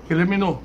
Okay, let me know.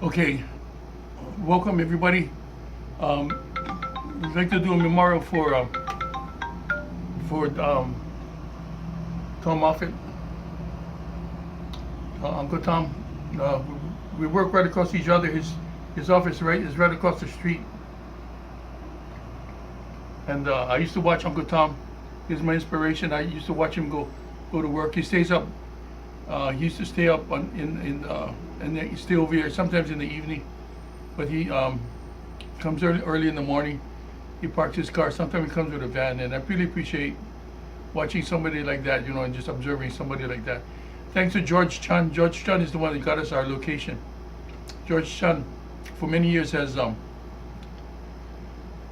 Okay, welcome everybody. We'd like to do a memorial for Tom Moffett, Uncle Tom. We work right across each other. His office is right across the street. And I used to watch Uncle Tom. He's my inspiration. I used to watch him go to work. He stays up. He used to stay up and then stay over here sometimes in the evening. But he comes early in the morning. He parks his car. Sometimes he comes with a van, and I really appreciate watching somebody like that, you know, and just observing somebody like that. Thanks to George Chun. George Chun is the one that got us our location. George Chun, for many years, has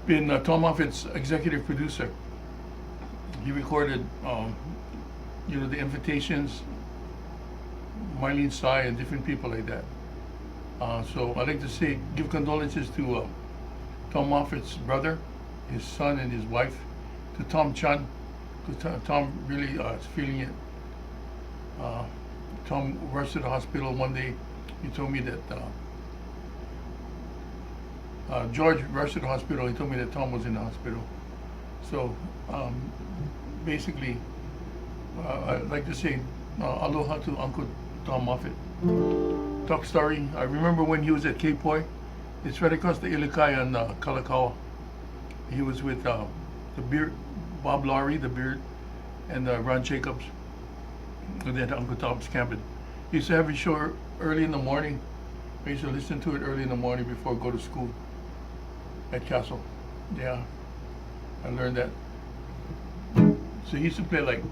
been Tom Moffett's executive producer. He recorded, you know, the Invitations, Marlene Tsai, and different people like that. So I'd like to give condolences to Tom Moffett's brother, his son, and his wife, to Tom Chun, because Tom really is feeling it. Tom rushed to the hospital one day. He told me that George rushed to the hospital. He told me that Tom was in the hospital. So basically, I'd like to say aloha to Uncle Tom Moffett. Talk story. I remember when he was at Cape Hoy. It's right across the Ilikai on Kalakaua. He was with the Beard, Bob Laurie, the Beard, and Ron Jacobs. And then Uncle Tom's camping. He used to have his show early in the morning. I used to listen to it early in the morning before I go to school at Castle. Yeah, I learned that. So he used to play like.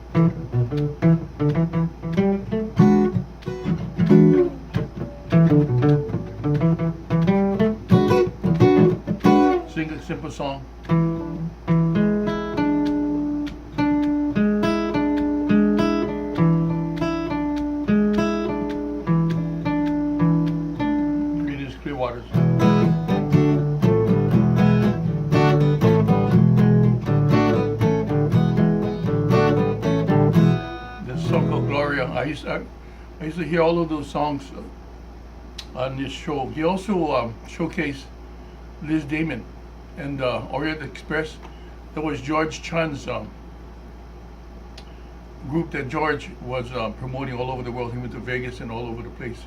Sing a simple song. Waters. This song called Gloria. I used to hear all of those songs on this show. He also showcased Liz Damon and Orient Express. That was George Chan's group that George was promoting all over the world. He went to Vegas and all over the place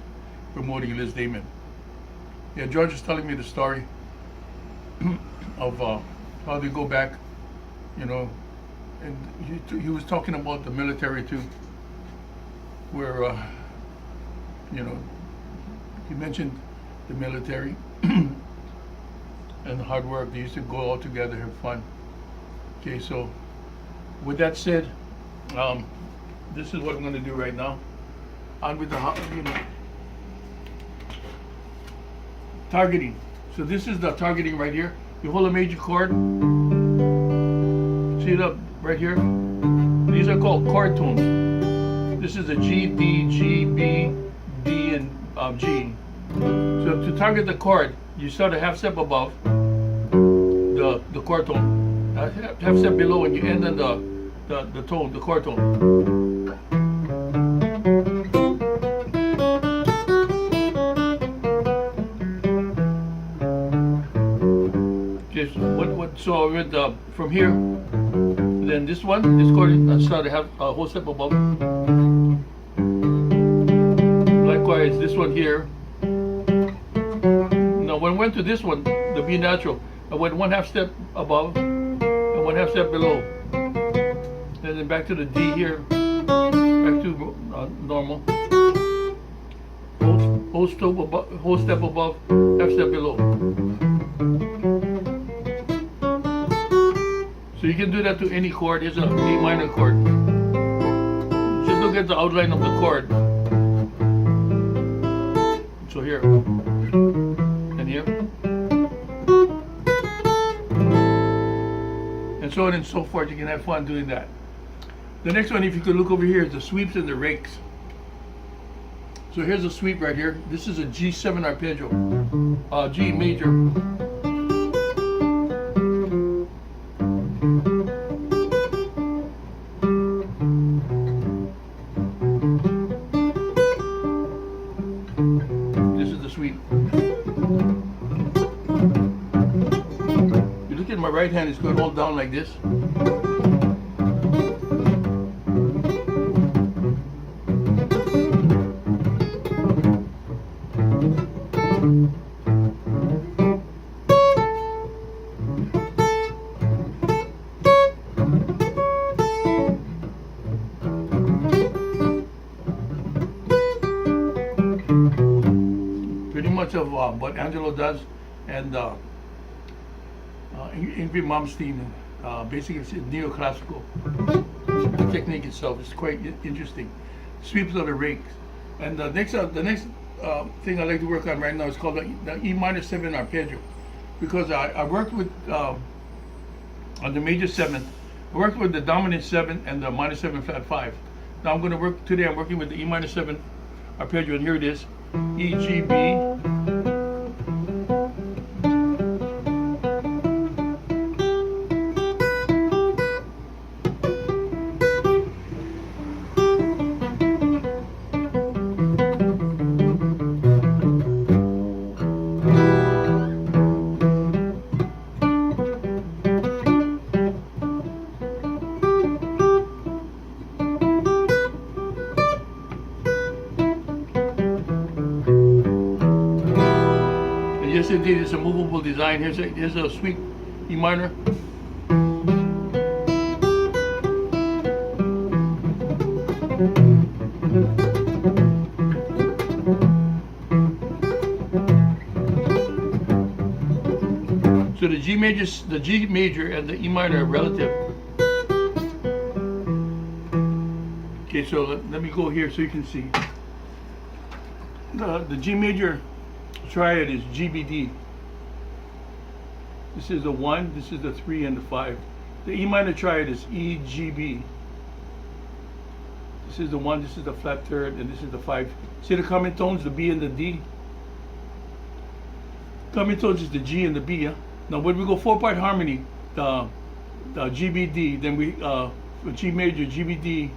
promoting Liz Damon. Yeah, George is telling me the story of how they go back, you know, and he was talking about the military too, where, you know, he mentioned the military and the hard work. They used to go all together, have fun. Okay, so with that said, this is what I'm going to do right now. On with the, you know, targeting. So this is the targeting right here. You hold a major chord. See it up right here? These are called chord tones. This is a G, D, G, B, D, and G. So to target the chord, you start a half step above the chord tone, half step below, and you end on the tone, the chord tone. Okay, so with from here, then this one, this chord, I start to have a whole step above. Likewise, this one here. Now, when I went to this one, the B natural, I went one half step above and one half step below. And then back to the D here, back to normal. Whole step above, half step below. So you can do that to any chord. Here's a A minor chord. Just look at the outline of the chord. So here, and here, and so on and so forth. You can have fun doing that. The next one, if you could look over here, is the sweeps and the rakes. So here's a sweep right here. This is a G7 arpeggio, G major. This is the sweep. You look at my right hand, it's going all down like this. Of what Angelo does, and Ingrid Malmsteen, basically it's neoclassical. The technique itself is quite interesting. Sweeps of the rakes, and the next thing I like to work on right now is called the E minor 7 arpeggio, because I worked with on the major 7th. I worked with the dominant 7 and the minor 7 flat 5. Now I'm going to work today. I'm working with the E minor 7 arpeggio, and here it is. E, G, B. Yes, indeed, it's a movable design. Here's a sweet E minor. So the G major and the E minor are relative. Okay, so let me go here so you can see. The G major triad is GBD. This is the 1, this is the 3, and the 5. The E minor triad is EGB. This is the 1, this is the flat third, and this is the 5. See the common tones, the B and the D? coming tones is the G and the B. Yeah? Now when we go 4-part harmony, the GBD, then we G major, GBD,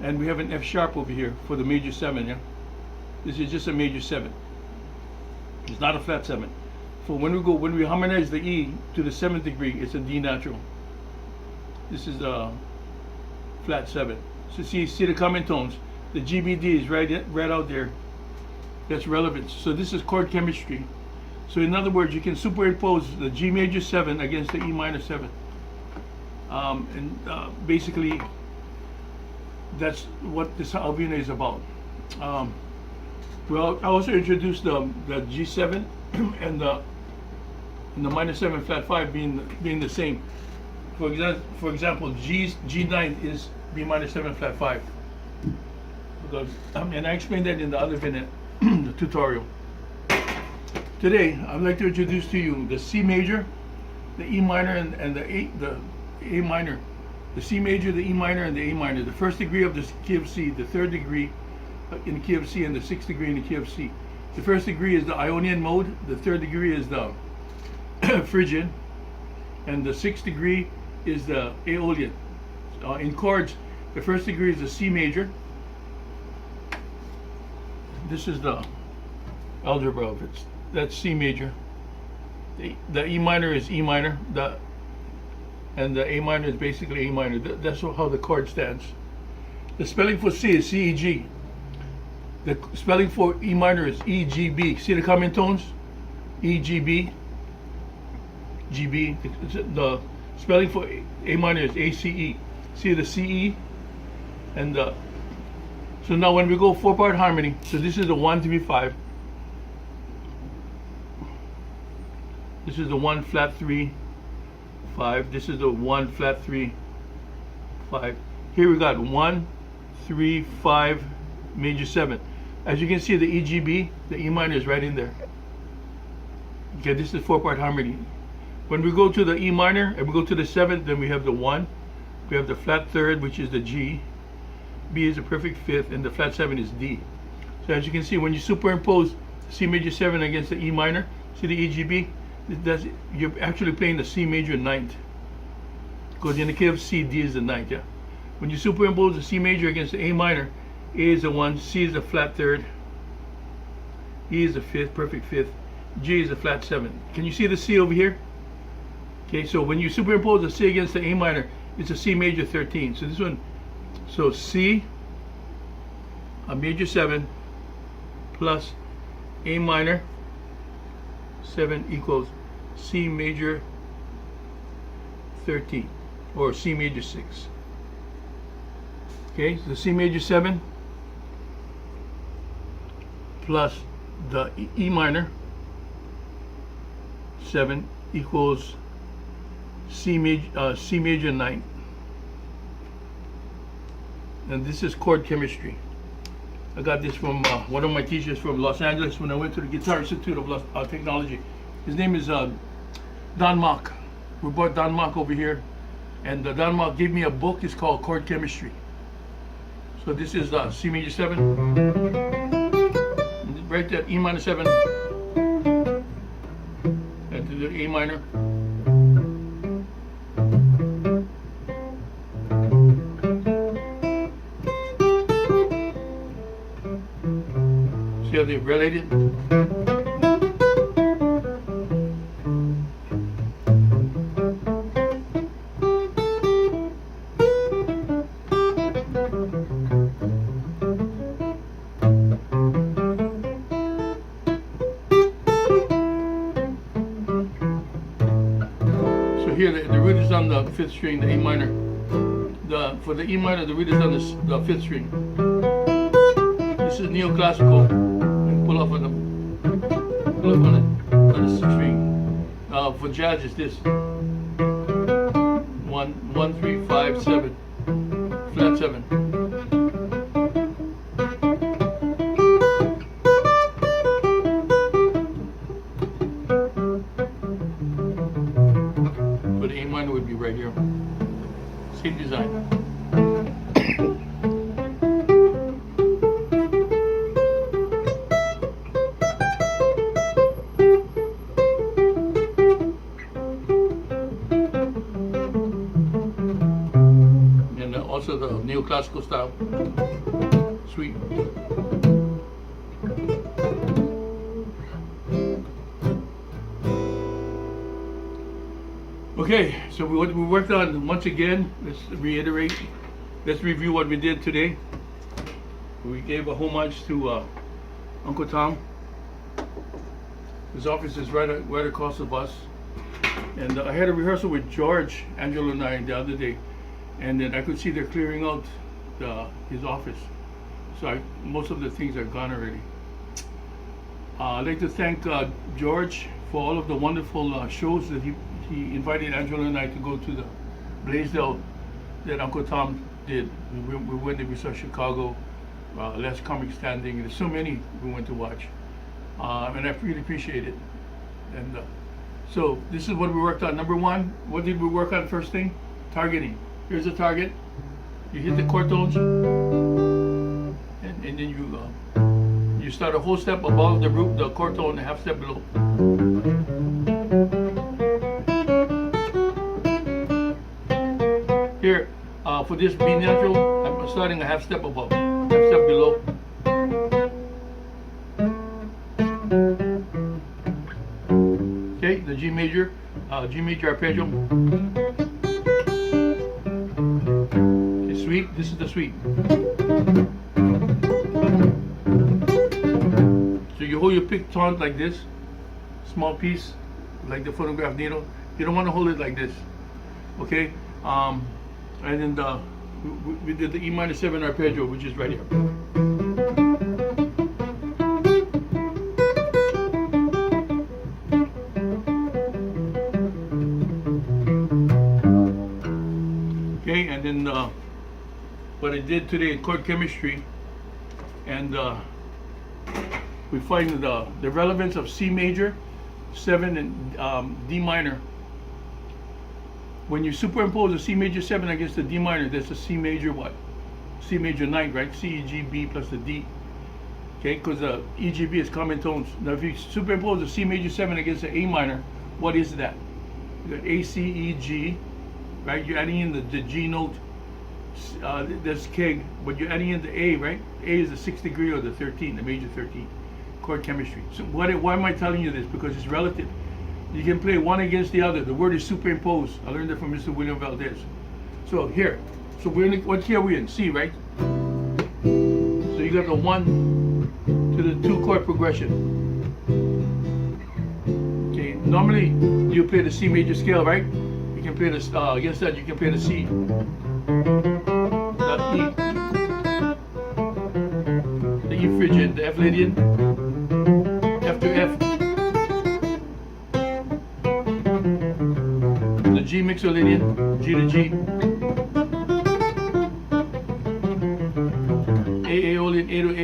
and we have an F sharp over here for the major 7. Yeah, this is just a major 7. It's not a flat 7. For when we harmonize the E to the 7th degree, it's a D natural. This is a flat 7. So see the common tones. The GBD is right out there. That's relevant. So this is chord chemistry. So in other words, you can superimpose the G major 7 against the E minor 7. Basically, that's what this albino is about. Well, I also introduced the G7 and the minor 7 flat 5 being the same. For example, G9 is B minor 7 flat 5. Because, and I explained that in the other vignette, the tutorial. Today, I'd like to introduce to you the C major, the E minor, and the A minor. The C major, the E minor, and the A minor. The first degree of the key of C, the third degree in the key of C, and the 6th degree in the key of C. The first degree is the Ionian mode. The third degree is the Phrygian, and the 6th degree is the Aeolian. In chords, the first degree is the C major. This is the algebra of it. That's C major. The E minor is E minor. And the A minor is basically A minor. That's how the chord stands. The spelling for C is C-E-G. The spelling for E minor is E-G-B. See the common tones? E-G-B. G-B. The spelling for A minor is A-C-E. See the C-E? And so now when we go 4-part harmony, so this is the 1, 3, 5. This is the 1 flat 3, 5. This is the 1 flat 3, 5. Here we got 1, 3, 5, major 7. As you can see, the EGB, the E minor is right in there. Okay, this is 4-part harmony. When we go to the E minor and we go to the 7th, then we have the 1. We have the flat 3rd, which is the G. B is a perfect 5th, and the flat 7 is D. So as you can see, when you superimpose C major 7 against the E minor, see the EGB? You're actually playing the C major 9th. Because in the key of C, D is the 9th, yeah? When you superimpose the C major against the A minor, A is the 1, C is the flat 3rd, E is the 5th, perfect 5th, G is the flat 7. Can you see the C over here? Okay, so when you superimpose the C against the A minor, it's a C major 13. So this one, so C, a major 7, plus A minor 7 equals C major 13, or C major 6. Okay, so C major 7 plus the E minor 7 equals C major 9. And this is chord chemistry. I got this from one of my teachers from Los Angeles when I went to the Guitar Institute of Technology. His name is Don Mock. We brought Don Mock over here, and Don Mock gave me a book. It's called Chord Chemistry. So this is C major 7, right there, E minor 7, and to the A minor. See how they're related? So here the root is on the 5th string, the A minor. For the E minor, the root is on the 5th string. This is neoclassical. Pull up on the 6th string. For jazz, it's this 1, 3, 5, 7, flat 7. But the A minor would be right here. Same design. also the neoclassical style suite. Okay, so what we worked on once again, let's reiterate, let's review what we did today. We gave a homage to Uncle Tom. His office is right across the bus. And I had a rehearsal with George, Angelo and I the other day, and then I could see they're clearing out his office. So most of the things are gone already. I'd like to thank George for all of the wonderful shows that he invited Angelo and I to go to the Blaisdell that Uncle Tom did. We went there, we saw Chicago, Last Comic Standing. There's so many we went to watch. And I really appreciate it. And so this is what we worked on. Number one, what did we work on first thing? Targeting. Here's a target. You hit the chord tones, and then you start a whole step above the root, the chord tone, a half step below. Here, for this B natural, I'm starting a half step above, half step below. Okay, the G major arpeggio. Okay, sweep, this is the sweep. So you hold your pick taunt like this, small piece, like the phonograph needle. You don't want to hold it like this, okay? And then we did the E minor 7 arpeggio, which is right here. Okay, and then what I did today in chord chemistry, and we find the relevance of C major 7 and D minor. When you superimpose a C major 7 against the D minor, that's a C major what? C major 9, right? C, E, G, B plus the D. Okay, because E, G, B is common tones. Now if you superimpose a C major 7 against the A minor, what is that? You got A, C, E, G, right? You're adding in the G note. That's keg, but you're adding in the A, right? A is the 6th degree or the 13, the major 13. Chord chemistry. So why am I telling you this? Because it's relative. You can play one against the other. The word is superimpose. I learned that from Mr. William Valdez. So here, so we're in, what key are we in? C, right? So you got the 1 to the 2 chord progression. Okay, normally you play the C major scale, right? You can play the, against that you can play the C. The E. The E frigid, the F Lydian, F to F. G mixolydian, G to G, A aeolian, A to A,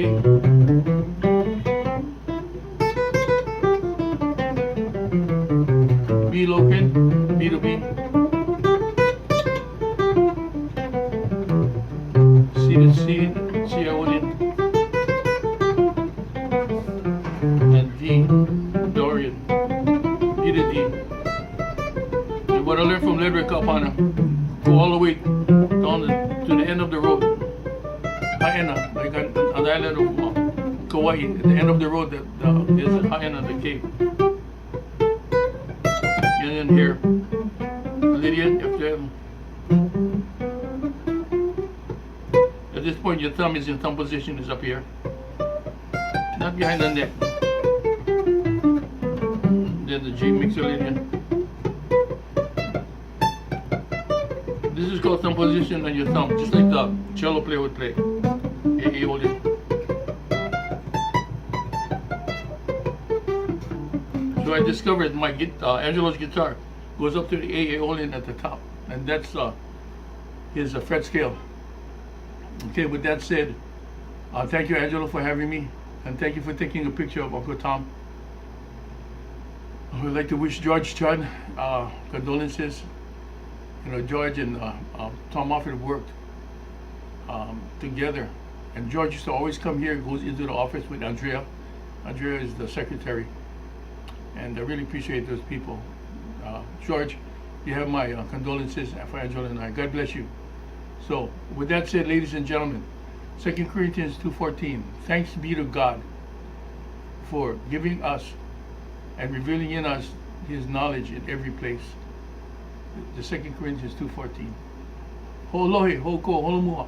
B locrian, B to B, C to C, C aeolian, and D Dorian, D to D. What I learned from Ledrick Kapana, go all the way down to the end of the road, Haena, like on the island of Kauai, at the end of the road, there's a Haena, the cave. And then here, Lydian, FM. At this point, your thumb is in thumb position, is up here, not behind the neck. Then the G mixolydian. This is called thumb position on your thumb, just like the cello player would play. Aeolian. So I discovered my Angelo's guitar goes up to the Aeolian at the top, and that's his fret scale. Okay, with that said, thank you, Angelo, for having me, and thank you for taking a picture of Uncle Tom. I would like to wish George Chun condolences. You know, George and Tom often worked together, and George used to always come here, goes into the office with Andrea. Andrea is the secretary, and I really appreciate those people. George, you have my condolences for Angela and I. God bless you. So, with that said, ladies and gentlemen, 2 Corinthians 2:14, thanks be to God for giving us and revealing in us His knowledge in every place. The 2 Corinthians 2:14. Ho lohe, ho ko, holomua.